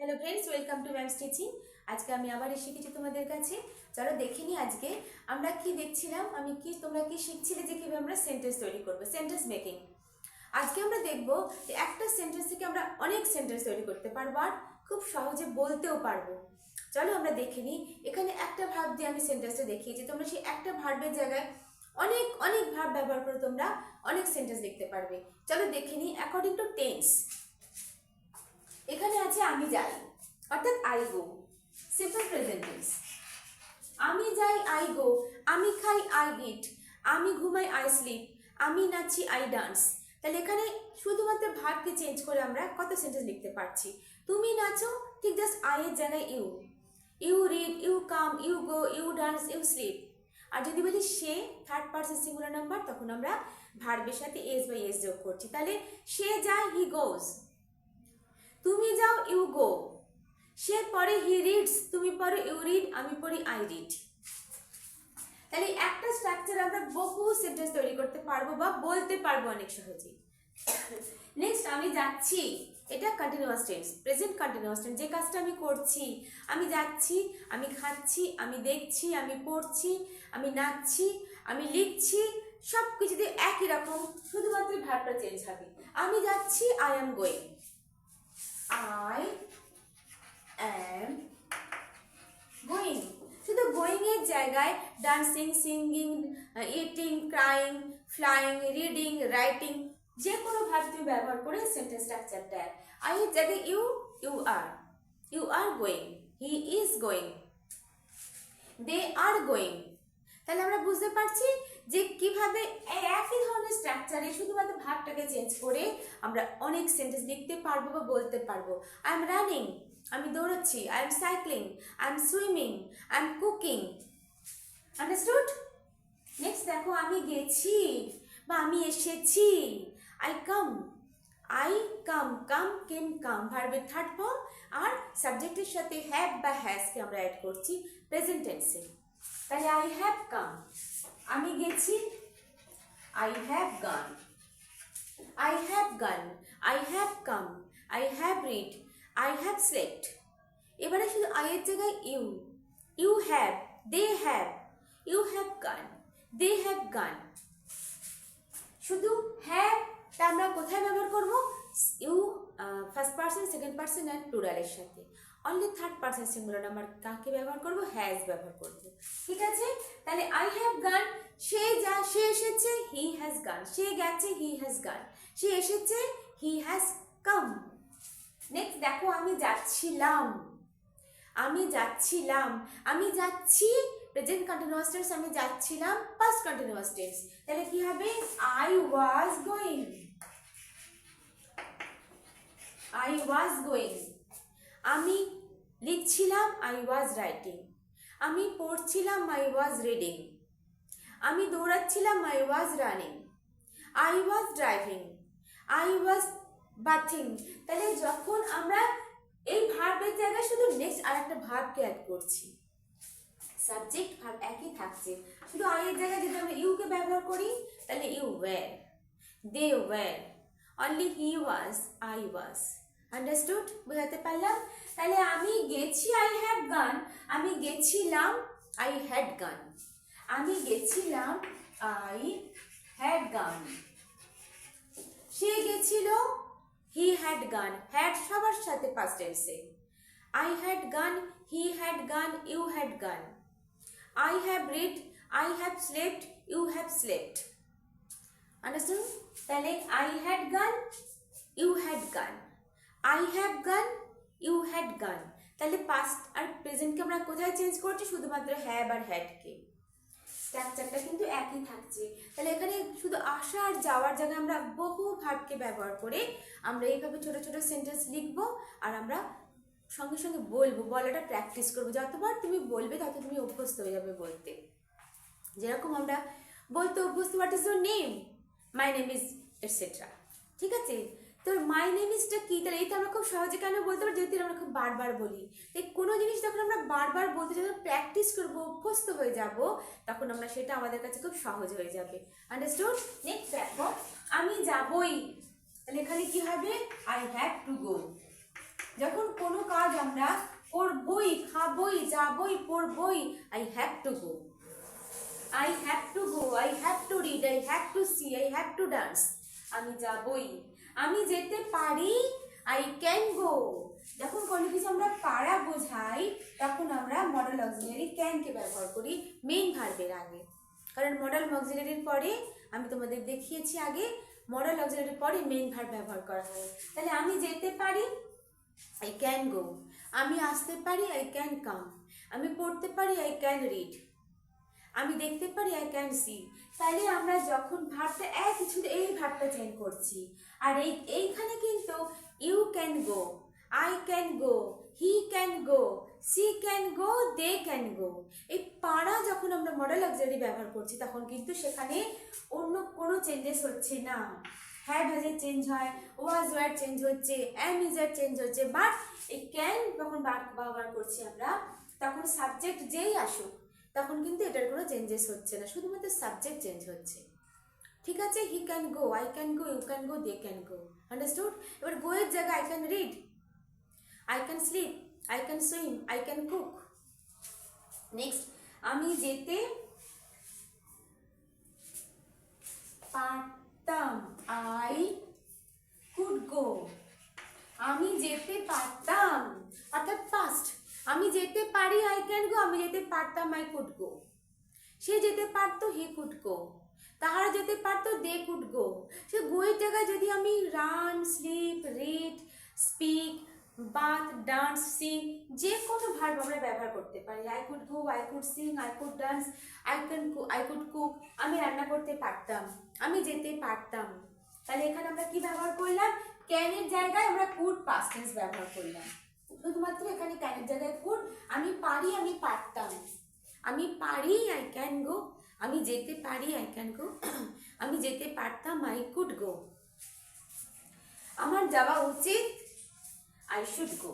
Hello friends, welcome to ma'am's teaching. আজকে আমি আবার এসে গেছি তোমাদের কাছে। চলো দেখিনি আজকে আমরা কি দেখছিলাম, তোমরা কি শিখছিলে যে কিভাবে আমরা সেন্টেন্স তৈরি করবো, সেন্টেন্স মেকিং। আজকে আমরা দেখব যে একটা সেন্টেন্স থেকে আমরা অনেক সেন্টেন্স তৈরি করতে পারবো আর খুব সহজে বলতেও পারবো। চলো আমরা দেখে নিই। এখানে একটা ভার্ব দিয়ে আমি সেন্টেন্সটা দেখিয়েছি, তোমরা সেই একটা ভার্বের জায়গায় অনেক অনেক ভার্ব ব্যবহার করে তোমরা অনেক সেন্টেন্স লিখতে পারবে। চলো দেখে নিই অ্যাকর্ডিং টু টেন্স। এখানে আছে আমি যাই, অর্থাৎ I go, simple present tense. আমি যাই আই গো, আমি খাই আই ইট, আমি ঘুমাই আই স্লিপ, আমি নাচি আই ডান্স। তাহলে এখানে শুধুমাত্র ভার্বকে চেঞ্জ করে আমরা কত সেন্টেন্স লিখতে পারছি। তুমি নাচো, ঠিক জাস্ট আই এর জায়গায় you, you read, you come, you go, you dance, you sleep. আর যদি বলি সে, থার্ড পারসন সিঙ্গুলার নাম্বার, তখন আমরা ভার্বের সাথে এস বাই এস যোগ করছি। তাহলে সে যায়, হি গোজ। তুমি যাও, ইউ গো। সে পড়ে, হি রিডস, তুমি পড়ো, ইউ রিড, আমি পড়ি, আই রিড। তাহলে একটা স্ট্রাকচার আমরা বহু সেন্টেন্স তৈরি করতে পারবো বা বলতে পারবো অনেক সহজেই। নেক্সট আমি যাচ্ছি, এটা continuous tense, present continuous tense. যে কাজটা আমি করছি, আমি যাচ্ছি, আমি খাচ্ছি, আমি দেখছি, আমি পড়ছি, আমি নাচছি, আমি লিখছি, সব কিছুতে একই রকম, শুধুমাত্র ভার্বটা চেঞ্জ হবে। আমি যাচ্ছি, I am going, I am going. শুধু গোয়িং এর জায়গায় dancing, singing, eating, crying, flying, reading, writing যে কোনো ভার্ব তুমি ব্যবহার করে সেন্টেন্স স্ট্রাকচারটা। আই এর জায়গায় you, you are going, he is going, they are going. তাহলে আমরা বুঝতে পারছি যে কিভাবে একই ধরনের স্ট্রাকচারে শুধুমাত্র ভার্বটাকে চেঞ্জ করে আমরা অনেক সেন্টেন্স লিখতে পারবো বা বলতে পারবো। আই এম রানিং, আমি দৌড়াচ্ছি, I am cycling, I am swimming, I am cooking. Understood? Next দেখো, আমি গেছি বা আমি এসেছি, আই কাম, কাম, কেম, কাম ভার্বের থার্ড ফর্ম, আর সাবজেক্টের সাথে হ্যাভ বা হ্যাজকে আমরা অ্যাড করছি প্রেজেন্ট টেন্সে। তাহলে আই হ্যাভ কাম, আমি গেছি, I have gone, I have gone, I have come, I have read, I have slept. এবারে শুধু আই এর জায়গায় you, you have, they have, you have gone, they have গান। শুধু হ্যাভটা আমরা কোথায় ব্যবহার করব? You first person, second person and প্লুরালের সাথে। Only third person singular number কাকে ব্যবহার করব? হ্যাজ ব্যবহার করব। ঠিক আছে? তাহলে আই হ্যাভ গান, সে এসেছে, হি হ্যাজ গান, সে গেছে, হি হ্যাজ গান, সে এসেছে, হি হ্যাজ কাম। নেক্সট দেখো, আমি যাচ্ছিলাম, আমি যাচ্ছি প্রেজেন্ট কন্টিনিউয়াস টেন্স, আমি যাচ্ছিলাম পাস্ট কন্টিনিউয়াস টেন্স। তাহলে কি হবে? I was going, I was going. আমি লিখছিলাম, আই ওয়াজ রাইটিং। আমি পড়ছিলাম, আই ওয়াজ রিডিং। আমি দৌড়াচ্ছিলাম, I was running. I was driving, I was bathing. তাহলে যখন আমরা এই ভার্বের জায়গায় শুধু নেক্সট আর একটা ভার্বকে অ্যাড করছি, সাবজেক্ট ভার্ব একই থাকছে, শুধু আই এর জায়গায় যদি আমরা ইউকে ব্যবহার করি, তাহলে you were, they were, only he was, I was. Understood? বোঝাতে পারলাম? তাহলে আমি গেছি, আই হ্যাভ গান, আমি গেছিলাম, আই হ্যাড গান, আমি গেছিলাম, আই হ্যাড গান। সে গেছিল, হি হ্যাড গান, হ্যাড সবার সাথে পাস্ট টেন্সে। I had gone, he had gone, you had gone. I have read, I have slept, you have slept. Understand? তাহলে I had gone, you had gone. I have gone, you had gone. তাহলে past আর প্রেজেন্টকে আমরা কোথায় change করছি? শুধুমাত্র have আর হ্যাডকে। স্ট্রাকচারটা কিন্তু একই থাকছে। তাহলে এখানে শুধু আসা আর যাওয়ার জায়গায় আমরা বহু ভার্বকে ব্যবহার করে আমরা এইভাবে ছোট ছোট সেন্টেন্স লিখবো আর আমরা সঙ্গে সঙ্গে বলবো, বলাটা প্র্যাকটিস করবো। যতবার তুমি বলবে তত তুমি অভ্যস্ত হয়ে যাবে বলতে। যেরকম আমরা বলতে অভ্যস্ত, what is your name, my name is etcetera. ঠিক আছে? তো মাই নেম ইজটা কি? তাহলে এই তো আমরা খুব সহজে কেন বলতে পারি? যেহেতু আমরা খুব বারবার বলি। তাই কোনো জিনিস যখন আমরা বারবার বলতে যখন প্র্যাকটিস করবো, অভ্যস্ত হয়ে যাব, তখন আমরা সেটা আমাদের কাছে খুব সহজ হয়ে যাবে। আন্ডারস্টুড? নেক্সট দেখো, আমি যাবই, তাহলে এখানে কি হবে? I have to go. যখন কোনো কাজ আমরা করবই, খাবই, যাবই, পড়বই, I have to go, I have to go, I have to read, I have to see, I have to dance. আমি যাবই, আমি যেতে পারি, আই ক্যান গো। যখন কোনো কিছু আমরা পারা বোঝাই তখন আমরা মডেল অক্সিলারি ক্যানকে ব্যবহার করি মেইন ভার্বের আগে, কারণ মডেল অক্সিলারির পরে আমি তোমাদের দেখিয়েছি আগে মডেল অক্সিলারির পরে মেইন ভার্ব ব্যবহার করা হয়। তাহলে আমি যেতে পারি, আই ক্যান গো, আমি আসতে পারি, আই ক্যান কাম, আমি পড়তে পারি, আই ক্যান রিড, আমি দেখতে পারি, আই ক্যান সি। তাহলে আমরা যখন ভার্বটা কিছু এই ভার্বটা চেঞ্জ করছি, আর এইখানে কিন্তু you can go, I can go, he can go, she can go, they can go. এই পারা যখন আমরা মডেল অক্সিলারি ব্যবহার করছি তখন কিন্তু সেখানে অন্য কোনো চেঞ্জেস হচ্ছে না। হ্যাভ হ্যাজের চেঞ্জ হয়, ওয়াজ ওয়ার চেঞ্জ হচ্ছে, অ্যাম ইজের চেঞ্জ হচ্ছে, বাট এই ক্যান যখন ব্যবহার করছি আমরা তখন সাবজেক্ট যেই আসুক তখন কিন্তু এটার কোনো চেঞ্জেস হচ্ছে না, শুধুমাত্র সাবজেক্ট চেঞ্জ হচ্ছে। ঠিক আছে, he can go, I can go, you can go, they can go, understood? এবার গো এর জায়গায় I can read, I can sleep, I can swim, I can cook. Next, আমি যেতে পারতাম, আই কুড গো, আমি যেতে পারতাম, অর্থাৎ পাস্ট। আমি যেতে পারি, আই ক্যান গো, আমি যেতে পারতাম, আই কুড গো। সে যেতে পারতো, হি কুড গো। তাহারা যেতে পারতো, দে কুড গো। সে গোয়ের জায়গায় যদি আমি run, sleep, read, speak, bath, dance, sing, যে কোনো ভার্ব আমরা ব্যবহার করতে পারি। I could go, I could sing, I could dance, I could cook, আমি রান্না করতে পারতাম, আমি যেতে পারতাম। তাহলে এখানে আমরা কি ব্যবহার করলাম? ক্যানের জায়গায় আমরা কুড পাস্ট টেন্স ব্যবহার করলাম, শুধুমাত্র এখানে ক্যানের জায়গায় কুড। আমি পারি, আমি পারতাম, আমি পারি, আই ক্যান গো, আমি যেতে পারি, আই ক্যান গো, আমি যেতে পারতাম, আই কুড গো। আমার যাওয়া উচিত, আই শুড গো।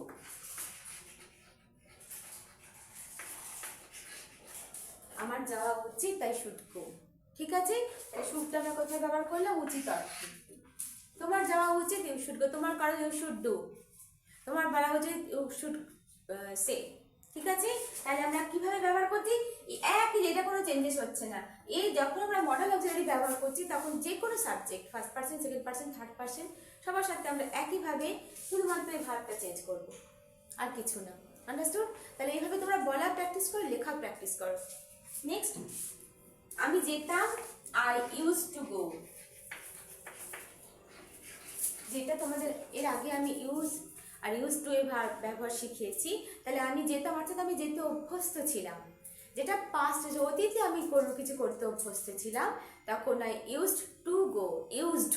আমার যাওয়া উচিত, আই শুড গো। ঠিক আছে, শুডটা আমরা কোথায় ব্যবহার করলাম? উচিত অর্থে। তোমার যাওয়া উচিত, ইউ শুড গো। তোমার করা, ইউ শুড ডু। তোমার বলা উচিত, ইউ শুড সে। ঠিক আছে, তাহলে আমরা কিভাবে ব্যবহার করছি? একই, এটা কোনো চেঞ্জেস হচ্ছে না। এই যখন আমরা মডেল অক্সিলারি ব্যবহার করছি তখন যে কোনো subject, first person, second person, third person, সবার সাথে আমরা একইভাবে শুধুমাত্র এই ভার্বটা চেঞ্জ করব, আর কিছু না। আন্ডারস্টুড? তাহলে এইভাবে তোমরা বলা প্র্যাকটিস করো, লেখা প্র্যাকটিস করো। নেক্সট, আমি যেতাম, আই ইউজ টু গো। যেটা তোমাদের এর আগে আমি ইউজ আর ইউজ টু এর ব্যবহার শিখিয়েছি। তাহলে আমি যেতাম অর্থাৎ আমি যেতে অভ্যস্ত ছিলাম, যেটা পাস্ট, অতীতে আমি কোনো কিছু করতে অভ্যস্ত ছিলাম, তখন I used to go, used,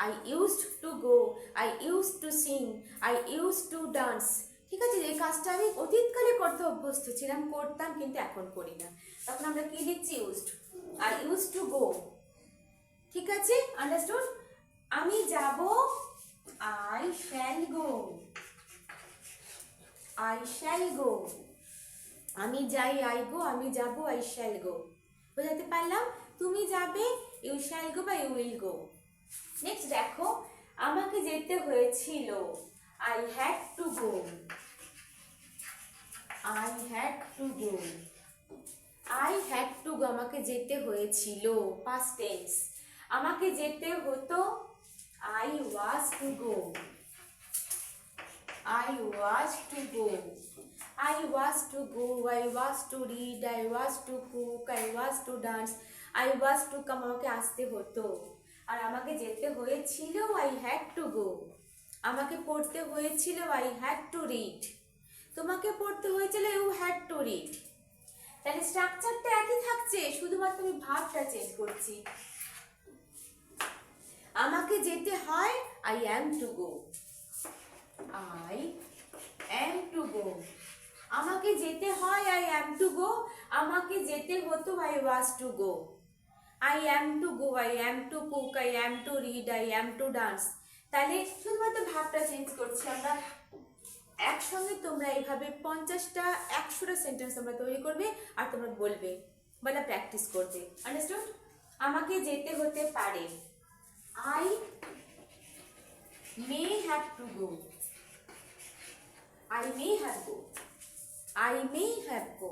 I used to go, I used to Singh, I used to dance. ঠিক আছে, এই কাজটা আমি অতীতকালে করতে অভ্যস্ত ছিলাম, করতাম, কিন্তু এখন করি না, তখন আমরা কি লিখছি? Used, I used to go. ঠিক আছে, আন্ডারস্টুড? আমি যাব, I shall go, I shall go. আমি যাই, আই গো, আমি যাব, আই শ্যাল গো। বোঝাতে পারলাম? তুমি যাবে, ইউ শ্যাল গো বা ইউ উইল গো। নেক্সট দেখো, আমাকে যেতে হয়েছিল, I had to go, I had to go, I had to go, আমাকে যেতে হয়েছিল, পাস্ট টেন্স। আমাকে যেতে হতো, I was to go, I was to go, I was to go, I was to read, I was to cook, I was to dance, I was to come, আমাকে আসতে হতো। আর আমাকে যেতে হয়েছিল, I had to go, আমাকে পড়তে হয়েছিল, I had to read, তোমাকে পড়তে হয়েছিল, you had to read। তাহলে স্ট্রাকচারটা একই থাকছে, শুধুমাত্র আমি ভার্বটা চেঞ্জ করছি। আমাকে যেতে হয়, I am two go, I am to go. আমাকে যেতে হয়, আই অ্যাম টু গো। আমাকে যেতে হতো, I was two go. I am two go, I am to cook, I am two read, I am to dance. তাহলে শুধুমাত্র ভাবটা change করছি আমরা। একসঙ্গে তোমরা এইভাবে 50টা 100টা সেন্টেন্স তোমরা তৈরি করবে আর তোমরা বলবে, বলা প্র্যাকটিস করবে। আন্ডারস্টুড? আমাকে যেতে হতে পারে, I may have to go, I may have go. I may have go.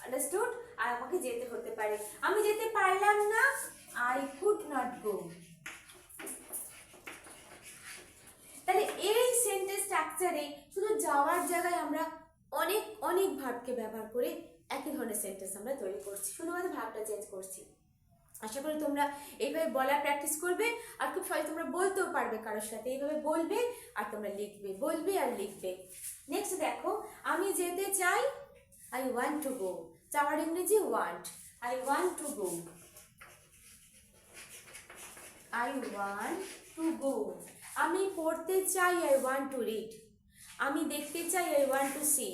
Understood? আর আমাকে যেতে হতে পারে, আমি যেতে পারলাম না, I could not go. তাহলে এই সেন্টেন্স স্ট্রাকচারে শুধু যাওয়ার জায়গায় আমরা অনেক অনেক ভার্বকে ব্যবহার করে একই ধরনের সেন্টেন্স আমরা তৈরি করছি, শুধুমাত্র ভার্বটা চেঞ্জ করছি। আশা করি তোমরা এইভাবে বলার প্র্যাকটিস করবে আর খুব সহজে তোমরা বলতেও পারবে কারোর সাথে, এইভাবে বলবে আর তোমরা লিখবে, বলবে আর লিখবে। নেক্সট দেখো, আমি যেতে চাই, আই ওয়ান্ট টু গো। যাওয়ার ইংরেজি want, I want to go, I want to গো। আমি পড়তে চাই, আই ওয়ান্ট টু রিড। আমি দেখতে চাই, আই ওয়ান্ট টু সি।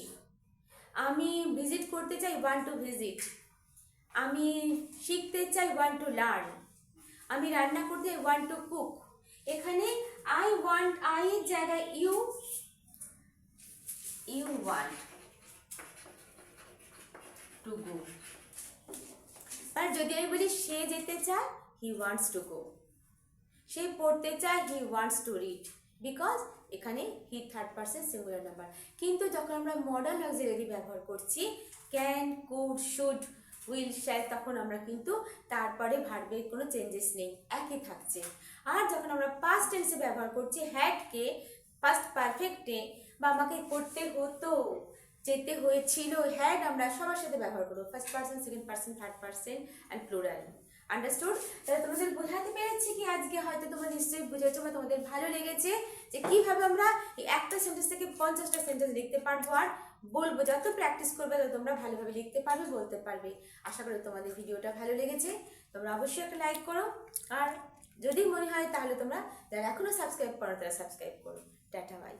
আমি ভিজিট করতে চাই, ওয়ান্ট টু ভিজিট। আমি শিখতে চাই, ওয়ান্ট টু লার্ন। আমি রান্না করতে, ওয়ান্ট টু কুক। এখানে আই ওয়ান্ট, আই এর জায়গায় you, you want to go. আর যদি আমি বলি সে যেতে চায়, হি ওয়ান্টস টু গো। সে পড়তে চায়, he wants to read, because এখানে he third person singular number. কিন্তু যখন আমরা মডার্ন অক্সিলারি ব্যবহার করছি, can, could, should, will, shall, তখন আমরা কিন্তু তারপরে ভার্বের কোনো চেঞ্জেস নেই, একই থাকছে। আর যখন আমরা পাস্ট টেন্সে ব্যবহার করছি হ্যাডকে পাস্ট পারফেক্টে, বা আমাকে করতে হতো, যেতে হয়েছিল, হ্যাড আমরা সবার সাথে ব্যবহার করবো, first person, second person, third person and plural. Understood? তাহলে তোমাদের বোঝাতে পেরেছি কি আজকে? হয়তো তোমরা নিশ্চয়ই বুঝেছো বা তোমাদের ভালো লেগেছে যে কিভাবে আমরা এই একটা সেন্টেন্স থেকে 50টা সেন্টেন্স লিখতে পারবো আর বলবো। যত প্র্যাকটিস করবে তত তোমরা ভালোভাবে লিখতে পারবে, বলতে পারবে। আশা করি তোমাদের ভিডিওটা ভালো লেগেছে। তোমরা অবশ্যই একটা লাইক করো, আর যদি মনে হয় তাহলে তোমরা যারা এখনো সাবস্ক্রাইব করো তারা সাবস্ক্রাইব করো। Tata, by.